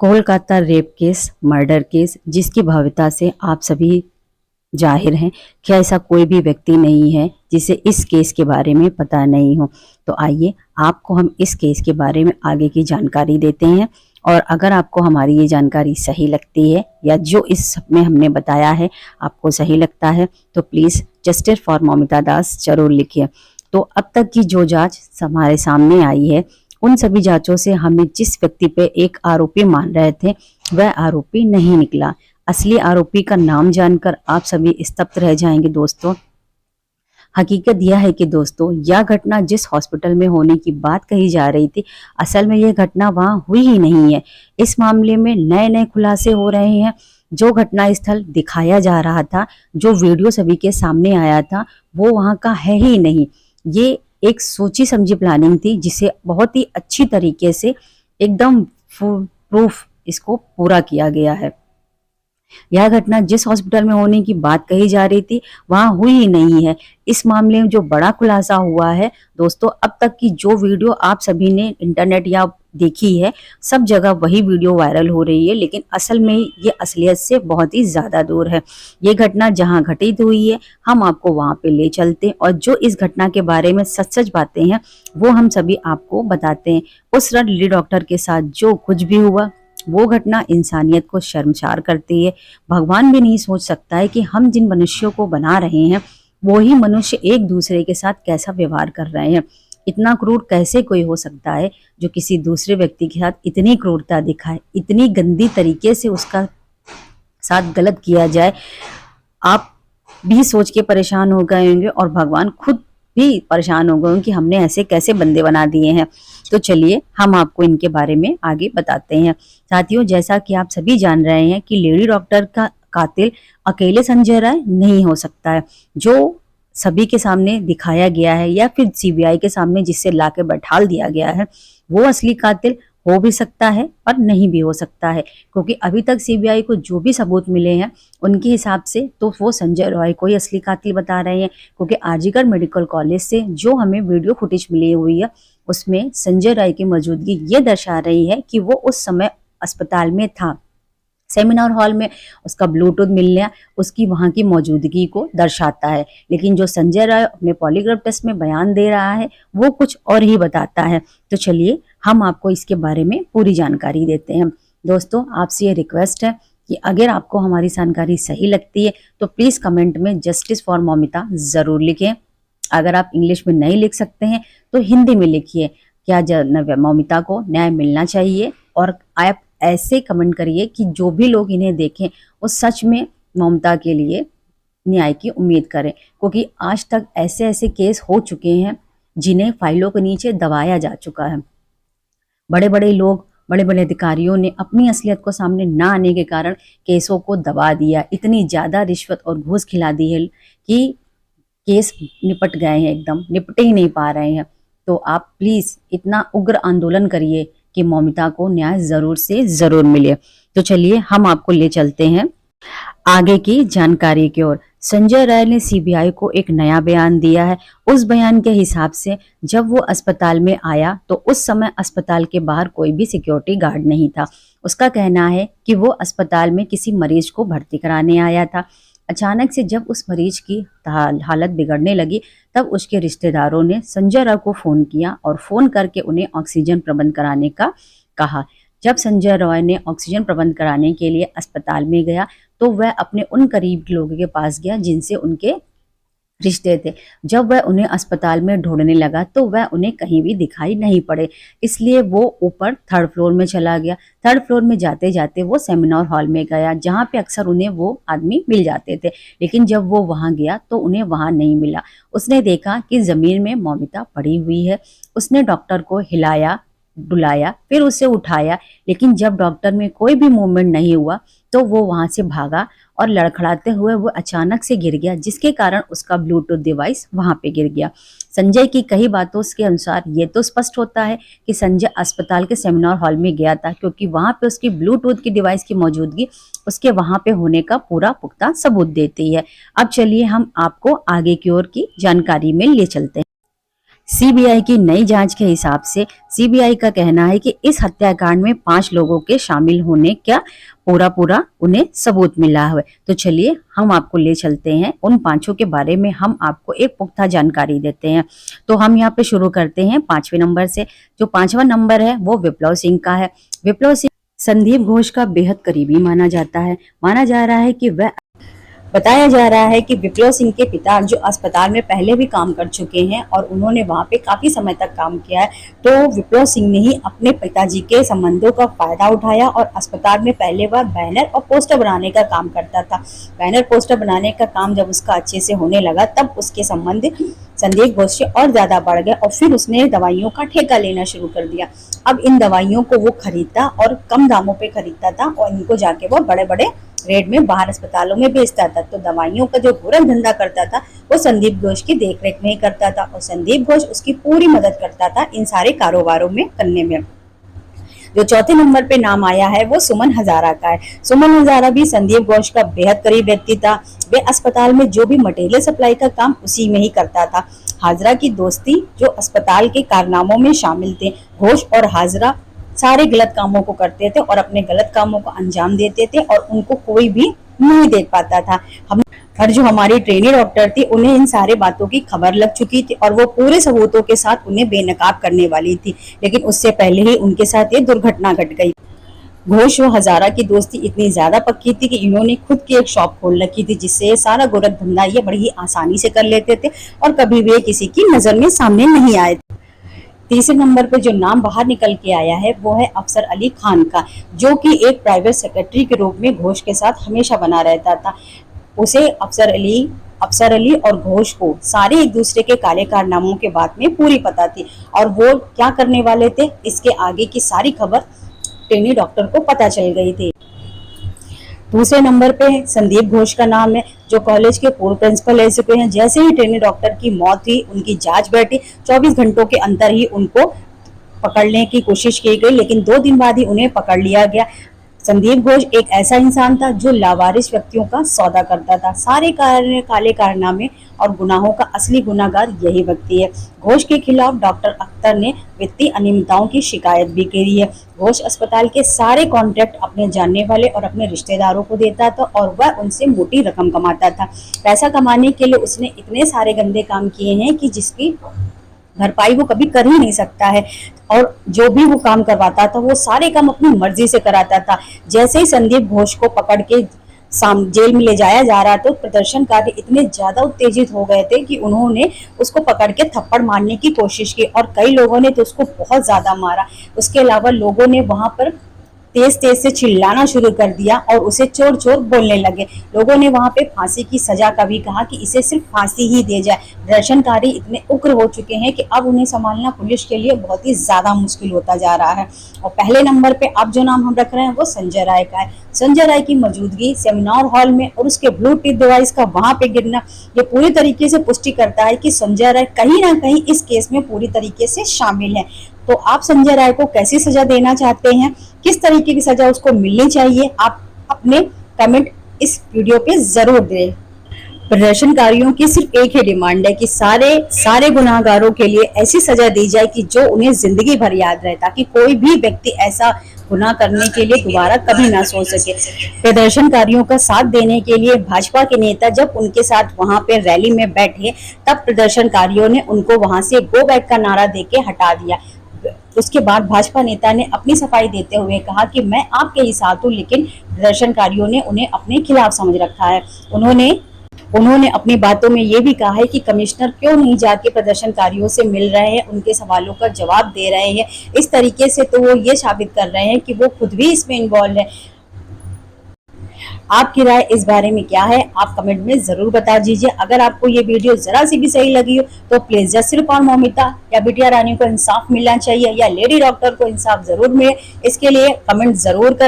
Kolkata rape case, murder case जिसकी भव्यता से आप सभी जाहिर हैं कि ऐसा कोई भी व्यक्ति नहीं है जिसे इस केस के बारे में पता नहीं हो। तो आइए आपको हम इस केस के बारे में आगे की जानकारी देते हैं, और अगर आपको हमारी ये जानकारी सही लगती है या जो इस सब में हमने बताया है आपको सही लगता है तो प्लीज़ जस्टिस फॉर मौमिता दास जरूर लिखिए। तो अब तक की जो जांच हमारे सामने आई है उन सभी जांचों से हमें जिस व्यक्ति पे एक आरोपी मान रहे थे वह आरोपी नहीं निकला। असली आरोपी का नाम जानकर आप सभी स्तब्ध रह जाएंगे दोस्तों। हकीकत यह है कि दोस्तों यह घटना जिस हॉस्पिटल में होने की बात कही जा रही थी असल में यह घटना वहां हुई ही नहीं है। इस मामले में नए नए खुलासे हो रहे हैं। जो घटना स्थल दिखाया जा रहा था, जो वीडियो सभी के सामने आया था, वो वहां का है ही नहीं। ये एक सोची समझी प्लानिंग थी जिसे बहुत ही अच्छी तरीके से एकदम प्रूफ इसको पूरा किया गया है। यह घटना जिस हॉस्पिटल में होने की बात कही जा रही थी वहां हुई ही नहीं है। इस मामले में जो बड़ा खुलासा हुआ है दोस्तों, अब तक की जो वीडियो आप सभी ने इंटरनेट या देखी है सब जगह वही वीडियो वायरल हो रही है, लेकिन असल में ये असलियत से बहुत ही ज्यादा दूर है। ये घटना जहां घटित हुई है हम आपको वहां पे ले चलते हैं और जो इस घटना के बारे में सच सच बातें हैं वो हम सभी आपको बताते हैं। उस लेडी डॉक्टर के साथ जो कुछ भी हुआ वो घटना इंसानियत को शर्मसार करती है। भगवान भी नहीं सोच सकता है कि हम जिन मनुष्यों को बना रहे हैं वो ही मनुष्य एक दूसरे के साथ कैसा व्यवहार कर रहे हैं। इतना क्रूर कैसे कोई हो सकता है जो किसी दूसरे व्यक्ति के साथ इतनी क्रूरता दिखाए, इतनी गंदी तरीके से उसका साथ गलत किया जाए। आप भी सोच के परेशान हो गए होंगे और भगवान खुद भी परेशान हो गए कि हमने ऐसे कैसे बंदे बना दिए हैं। तो चलिए हम आपको इनके बारे में आगे बताते हैं। साथियों, जैसा कि आप सभी जान रहे हैं कि लेडी डॉक्टर का कातिल अकेले संजय राय नहीं हो सकता है। जो सभी के सामने दिखाया गया है या फिर सीबीआई के सामने जिससे लाके बैठाल दिया गया है वो असली कातिल हो भी सकता है और नहीं भी हो सकता है, क्योंकि अभी तक सीबीआई को जो भी सबूत मिले हैं उनके हिसाब से तो वो संजय रॉय को ही असली कातिल बता रहे हैं। क्योंकि आरजीकर मेडिकल कॉलेज से जो हमें वीडियो फुटेज मिली हुई है उसमें संजय राय की मौजूदगी ये दर्शा रही है कि वो उस समय अस्पताल में था। सेमिनार हॉल में उसका ब्लूटूथ मिलना उसकी वहां की मौजूदगी को दर्शाता है, लेकिन जो संजय राय अपने पॉलीग्राफ टेस्ट में बयान दे रहा है वो कुछ और ही बताता है। तो चलिए हम आपको इसके बारे में पूरी जानकारी देते हैं। दोस्तों, आपसे ये रिक्वेस्ट है कि अगर आपको हमारी जानकारी सही लगती है तो प्लीज कमेंट में जस्टिस फॉर मौमिता जरूर लिखें। अगर आप इंग्लिश में नहीं लिख सकते हैं तो हिंदी में लिखिए, क्या मौमिता को न्याय मिलना चाहिए। और आप ऐसे कमेंट करिए कि जो भी लोग इन्हें देखें वो सच में ममता के लिए न्याय की उम्मीद करें, क्योंकि आज तक ऐसे ऐसे केस हो चुके हैं जिन्हें फाइलों के नीचे दबाया जा चुका है। बड़े बड़े लोग, बड़े बड़े अधिकारियों ने अपनी असलियत को सामने ना आने के कारण केसों को दबा दिया। इतनी ज्यादा रिश्वत और घूस खिला दी है कि केस निपट गए हैं, एकदम निपटे ही नहीं पा रहे हैं। तो आप प्लीज इतना उग्र आंदोलन करिए कि मौमिता को न्याय जरूर से जरूर मिले। तो चलिए हम आपको ले चलते हैं आगे की जानकारी की ओर। संजय राय ने सीबीआई को एक नया बयान दिया है। उस बयान के हिसाब से जब वो अस्पताल में आया तो उस समय अस्पताल के बाहर कोई भी सिक्योरिटी गार्ड नहीं था। उसका कहना है कि वो अस्पताल में किसी मरीज को भर्ती कराने आया था। अचानक से जब उस मरीज की हालत बिगड़ने लगी तब उसके रिश्तेदारों ने संजय राय को फोन किया और फोन करके उन्हें ऑक्सीजन प्रबंध कराने का कहा। जब संजय रॉय ने ऑक्सीजन प्रबंध कराने के लिए अस्पताल में गया तो वह अपने उन करीब लोगों के पास गया जिनसे उनके रिश्ते थे। जब वह उन्हें अस्पताल में ढूंढने लगा तो वह उन्हें कहीं भी दिखाई नहीं पड़े, इसलिए वो ऊपर थर्ड फ्लोर में चला गया। थर्ड फ्लोर में जाते जाते वो सेमिनार हॉल में गया जहाँ पे अक्सर उन्हें वो आदमी मिल जाते थे, लेकिन जब वो वहां गया तो उन्हें वहां नहीं मिला। उसने देखा कि जमीन में मौमिता पड़ी हुई है। उसने डॉक्टर को हिलाया डुलाया, फिर उसे उठाया, लेकिन जब डॉक्टर में कोई भी मूवमेंट नहीं हुआ तो वो वहां से भागा और लड़खड़ाते हुए वो अचानक से गिर गया, जिसके कारण उसका ब्लूटूथ डिवाइस वहां पे गिर गया। संजय की कई बातों के अनुसार ये तो स्पष्ट होता है कि संजय अस्पताल के सेमिनार हॉल में गया था, क्योंकि वहां पे उसकी ब्लूटूथ की डिवाइस की मौजूदगी उसके वहां पे होने का पूरा पुख्ता सबूत देती है। अब चलिए हम आपको आगे की ओर की जानकारी में ले चलते हैं। सीबीआई की नई जांच के हिसाब से सीबीआई का कहना है कि इस हत्याकांड में 5 लोगों के शामिल होने का पूरा उन्हें सबूत मिला है। तो चलिए हम आपको ले चलते हैं उन 5 के बारे में, हम आपको एक पुख्ता जानकारी देते हैं। तो हम यहाँ पे शुरू करते हैं 5वें नंबर से। जो 5वां नंबर है वो विप्लव सिंह का है। विप्लव सिंह संदीप घोष का बेहद करीबी माना जाता है। माना जा रहा है कि वह बताया जा रहा है कि विप्लव सिंह के पिता जो अस्पताल में पहले भी काम कर चुके हैं और उन्होंने वहां पे काफी समय तक काम किया है, तो विप्लव सिंह ने ही अपने पिताजी के संबंधों का फायदा उठाया और अस्पताल में पहले बार बैनर और पोस्टर बनाने का काम करता था। बैनर पोस्टर बनाने का काम जब उसका अच्छे से होने लगा तब उसके संबंध संदीप घोष से और ज्यादा बढ़ गए और फिर उसने दवाइयों का ठेका लेना शुरू कर दिया। अब इन दवाइयों को वो खरीदता और कम दामों पे खरीदता था और इनको जाके वो बड़े बड़े रेट में बाहर अस्पतालों में बेचता था। तो दवाइयों का जो गोरख धंधा करता था वो संदीप घोष की देखरेख में ही करता था और संदीप घोष उसकी पूरी मदद करता था इन सारे कारोबारों में करने में। जो चौथे नंबर पे नाम आया है वो सुमन हजारा का है। सुमन हजारा भी संदीप घोष का बेहद करीब व्यक्ति था। वे अस्पताल में जो भी मटेरियल सप्लाई का काम उसी में ही करता था। हाजरा की दोस्ती जो अस्पताल के कारनामों में शामिल थे। घोष और हाजरा सारे गलत कामों को करते थे और अपने गलत कामों को अंजाम देते थे और उनको कोई भी नहीं देख पाता था। और जो हमारी ट्रेनी डॉक्टर थी उन्हें इन सारे बातों की खबर लग चुकी थी और वो पूरे सबूतों के साथ उन्हें बेनकाब करने वाली थी, लेकिन उससे पहले ही उनके साथ ये दुर्घटना घट गई। घोष और हजारा की दोस्ती इतनी ज्यादा पक्की थी कि इन्होंने खुद की एक शॉप खोल रखी थी, जिससे ये सारा गोरख धंधा ये बड़ी ही आसानी से कर लेते थे और कभी भी किसी की नजर में सामने नहीं आए। तीसरे नंबर पर जो नाम बाहर निकल के आया है वो है अफसर अली खान का, जो कि एक प्राइवेट सेक्रेटरी के रूप में घोष के साथ हमेशा बना रहता था। उसे अफसर अली और घोष को सारे एक दूसरे के काले कारनामों के बारे में पूरी पता थी और वो क्या करने वाले थे इसके आगे की सारी खबर ट्रेनी डॉक्टर को पता चल गई थी। दूसरे नंबर पे संदीप घोष का नाम है, जो कॉलेज के पूर्व प्रिंसिपल रह चुके हैं। जैसे ही ट्रेनी डॉक्टर की मौत हुई उनकी जांच बैठी, 24 घंटों के अंदर ही उनको पकड़ने की कोशिश की गई, लेकिन 2 दिन बाद ही उन्हें पकड़ लिया गया। संदीप घोष एक ऐसा इंसान था जो लावारिस व्यक्तियों का सौदा करता था। सारे काले कारनामे और गुनाहों का असली गुनाहगार यही व्यक्ति है। घोष के खिलाफ डॉक्टर अख्तर ने वित्तीय अनियमितताओं की शिकायत भी की है। घोष अस्पताल के सारे कॉन्ट्रैक्ट अपने जानने वाले और अपने रिश्तेदारों को देता था और वह उनसे मोटी रकम कमाता था। पैसा कमाने के लिए उसने इतने सारे गंदे काम किए हैं कि जिसकी भरपाई वो कभी कर ही नहीं सकता है और जो भी वो काम करवाता था वो सारे काम अपनी मर्जी से कराता था। जैसे ही संदीप घोष को पकड़ के जेल में ले जाया जा रहा तो प्रदर्शनकारी इतने ज्यादा उत्तेजित हो गए थे कि उन्होंने उसको पकड़ के थप्पड़ मारने की कोशिश की और कई लोगों ने तो उसको बहुत ज्यादा मारा। उसके अलावा लोगों ने वहां पर तेज तेज से चिल्लाना शुरू कर दिया और उसे चोर चोर बोलने लगे। लोगों ने वहां पे फांसी की सजा का भी कहा कि इसे सिर्फ फांसी ही दे जाए। प्रदर्शनकारी इतने उग्र हो चुके हैं कि अब उन्हें संभालना पुलिस के लिए बहुत ही ज्यादा मुश्किल होता जा रहा है। और पहले नंबर पे अब जो नाम हम रख रहे हैं वो संजय राय का है। संजय राय की मौजूदगी सेमिनार हॉल में और उसके ब्लू टिप डिवाइस का वहां पे गिरना ये पूरी तरीके से पुष्टि करता है कि संजय राय कहीं ना कहीं इस केस में पूरी तरीके से शामिल है। तो आप संजय राय को कैसी सजा देना चाहते हैं, किस तरीके की सजा उसको मिलनी चाहिए, आप अपने कमेंट इस वीडियो पे जरूर दें। प्रदर्शनकारियों की सिर्फ एक ही डिमांड है कि सारे गुनाहगारों के लिए ऐसी सजा दी जाए कि जो उन्हें जिंदगी भर याद रहे, ताकि कोई भी व्यक्ति ऐसा गुनाह करने के लिए दोबारा कभी ना सोच सके। प्रदर्शनकारियों का साथ देने के लिए भाजपा के नेता जब उनके साथ वहां पे रैली में बैठे तब प्रदर्शनकारियों ने उनको वहां से गो बैक का नारा देके हटा दिया। उसके बाद भाजपा नेता ने अपनी सफाई देते हुए कहा कि मैं आपके ही साथ हूं, लेकिन प्रदर्शनकारियों ने उन्हें अपने खिलाफ समझ रखा है। उन्होंने अपनी बातों में ये भी कहा है कि कमिश्नर क्यों नहीं जाके प्रदर्शनकारियों से मिल रहे हैं, उनके सवालों का जवाब दे रहे हैं। इस तरीके से तो वो ये साबित कर रहे हैं कि वो खुद भी इसमें इन्वॉल्व है। आपकी राय इस बारे में क्या है, आप कमेंट में जरूर बता दीजिए। अगर आपको ये वीडियो जरा सी भी सही लगी हो तो प्लीज सिर्फ और मौमिता या बिटिया रानी को इंसाफ मिलना चाहिए या लेडी डॉक्टर को इंसाफ जरूर मिले, इसके लिए कमेंट जरूर कर